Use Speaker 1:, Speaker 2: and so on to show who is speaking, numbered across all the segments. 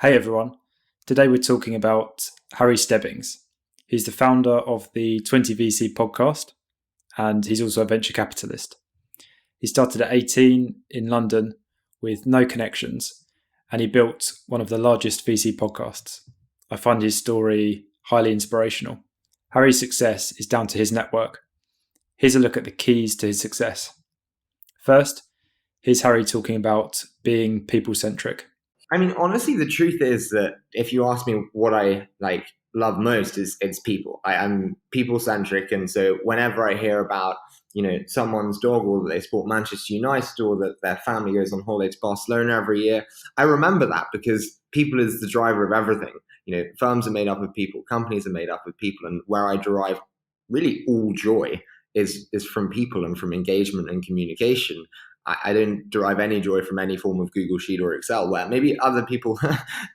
Speaker 1: Hey everyone, today we're talking about Harry Stebbings. He's the founder of the 20VC podcast and he's also a venture capitalist. He started at 18 in London with no connections and he built one of the largest VC podcasts. I find his story highly inspirational. Harry's success is down to his network. Here's a look at the keys to his success. First, here's Harry talking about being people-centric.
Speaker 2: I mean, honestly, the truth is that if you ask me what I love most, it's people. I'm people centric, and so whenever I hear about someone's dog, or that they support Manchester United, or that their family goes on holiday to Barcelona every year, I remember that because people is the driver of everything. Firms are made up of people, companies are made up of people, and where I derive really all joy is from people and from engagement and communication. I don't derive any joy from any form of Google Sheet or Excel, where maybe other people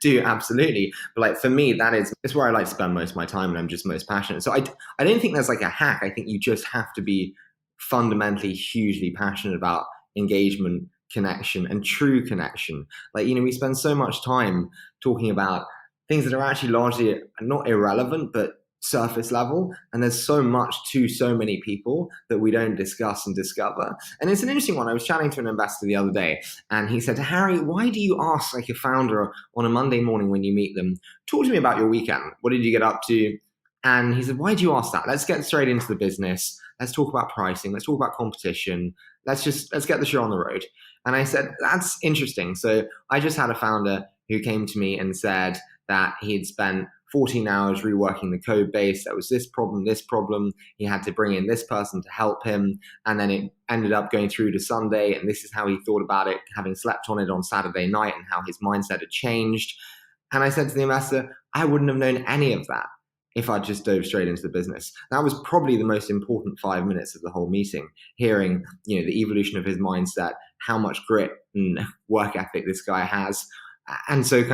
Speaker 2: do, absolutely. But for me, it's where I like to spend most of my time and I'm just most passionate. So I don't think there's a hack. I think you just have to be fundamentally hugely passionate about engagement, connection, and true connection. We spend so much time talking about things that are actually largely not irrelevant, but surface level, and there's so much to so many people that we don't discuss and discover. And it's an interesting one. I was chatting to an investor the other day and he said, Harry, why do you ask a founder on a Monday morning when you meet them, talk to me about your weekend, what did you get up to? And he said, why do you ask that? Let's get straight into the business. Let's talk about pricing. Let's talk about competition. Let's get the show on the road. And I said, that's interesting. So I just had a founder who came to me and said that he'd spent 14 hours reworking the code base. There was this problem. He had to bring in this person to help him. And then it ended up going through to Sunday. And this is how he thought about it, having slept on it on Saturday night, and how his mindset had changed. And I said to the investor, I wouldn't have known any of that if I just dove straight into the business. That was probably the most important 5 minutes of the whole meeting, hearing the evolution of his mindset, how much grit and work ethic this guy has. And so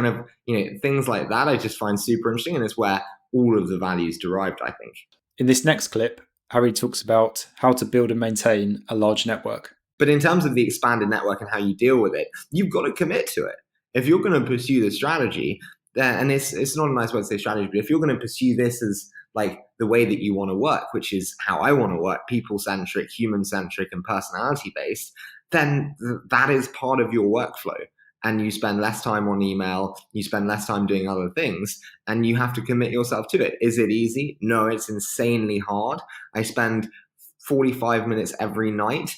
Speaker 2: things like that I just find super interesting, and it's where all of the value is derived, I think.
Speaker 1: In this next clip, Harry talks about how to build and maintain a large network.
Speaker 2: But in terms of the expanded network and how you deal with it, you've got to commit to it. If you're going to pursue the strategy, and it's not a nice word to say strategy, but if you're going to pursue this as the way that you want to work, which is how I want to work, people-centric, human-centric, and personality-based, then that is part of your workflow. And you spend less time on email, you spend less time doing other things, and you have to commit yourself to it. Is it easy? No, it's insanely hard. I spend 45 minutes every night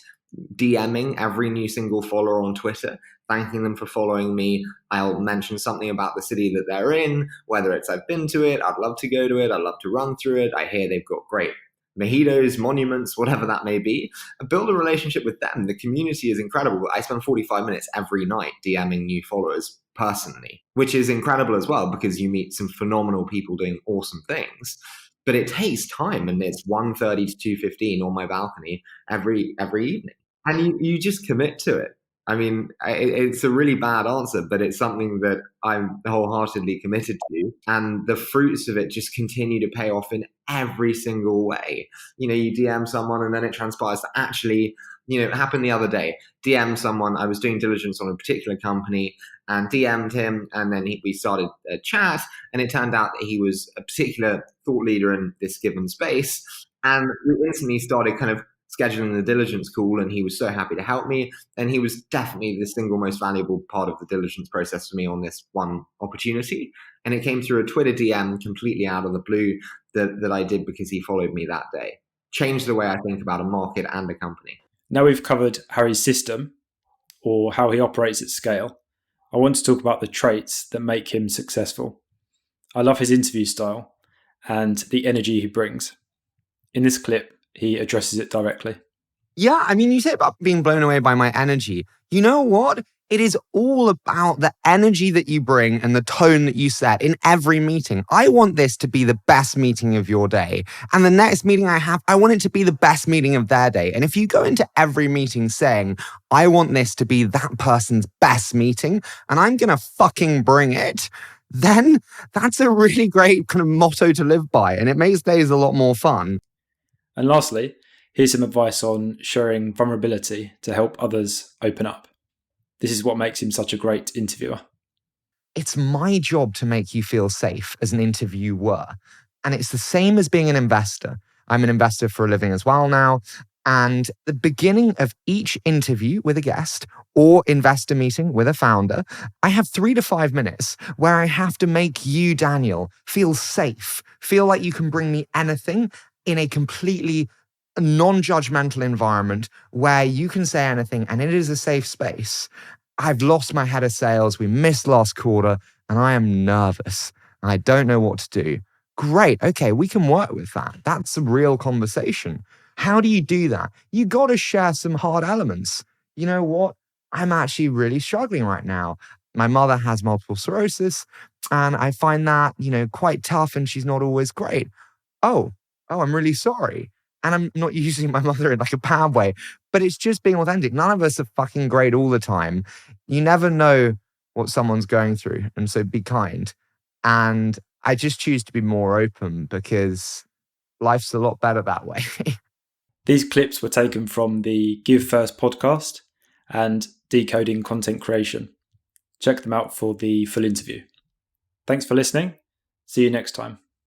Speaker 2: DMing every new single follower on Twitter, thanking them for following me. I'll mention something about the city that they're in, whether it's I've been to it, I'd love to go to it, I'd love to run through it, I hear they've got great mojitos, monuments, whatever that may be. Build a relationship with them. The community is incredible. I spend 45 minutes every night DMing new followers personally, which is incredible as well because you meet some phenomenal people doing awesome things. But it takes time, and it's 1:30 to 2:15 on my balcony every evening. And you just commit to it. I mean, it's a really bad answer, but it's something that I'm wholeheartedly committed to. And the fruits of it just continue to pay off in every single way. You DM someone and then it transpires to actually, it happened the other day. DM someone, I was doing diligence on a particular company and DM'd him. And then we started a chat, and it turned out that he was a particular thought leader in this given space. And we instantly started scheduling the diligence call, and he was so happy to help me. And he was definitely the single most valuable part of the diligence process for me on this one opportunity. And it came through a Twitter DM completely out of the blue that I did because he followed me that day. Changed the way I think about a market and a company.
Speaker 1: Now we've covered Harry's system, or how he operates at scale, I want to talk about the traits that make him successful. I love his interview style and the energy he brings. In this clip, he addresses it directly.
Speaker 3: Yeah, I mean, you say about being blown away by my energy. You know what? It is all about the energy that you bring and the tone that you set in every meeting. I want this to be the best meeting of your day. And the next meeting I have, I want it to be the best meeting of their day. And if you go into every meeting saying, I want this to be that person's best meeting, and I'm going to fucking bring it, then that's a really great motto to live by. And it makes days a lot more fun.
Speaker 1: And lastly, here's some advice on showing vulnerability to help others open up. This is what makes him such a great interviewer.
Speaker 3: it's my job to make you feel safe as an interviewer. And it's the same as being an investor. I'm an investor for a living as well now. And the beginning of each interview with a guest or investor meeting with a founder, I have 3 to 5 minutes where I have to make you, Daniel, feel safe, feel like you can bring me anything in a completely non-judgmental environment where you can say anything and it is a safe space. I've lost my head of sales. We missed last quarter and I am nervous. I don't know what to do. Great. Okay, we can work with that. That's a real conversation. How do you do that? You got to share some hard elements. You know what? I'm actually really struggling right now. My mother has multiple sclerosis and I find that, quite tough and she's not always great. Oh, I'm really sorry. And I'm not using my mother in like a bad way, but it's just being authentic. None of us are fucking great all the time. You never know what someone's going through. And so be kind. And I just choose to be more open because life's a lot better that way.
Speaker 1: These clips were taken from the Give First podcast and Decoding Content Creation. Check them out for the full interview. Thanks for listening. See you next time.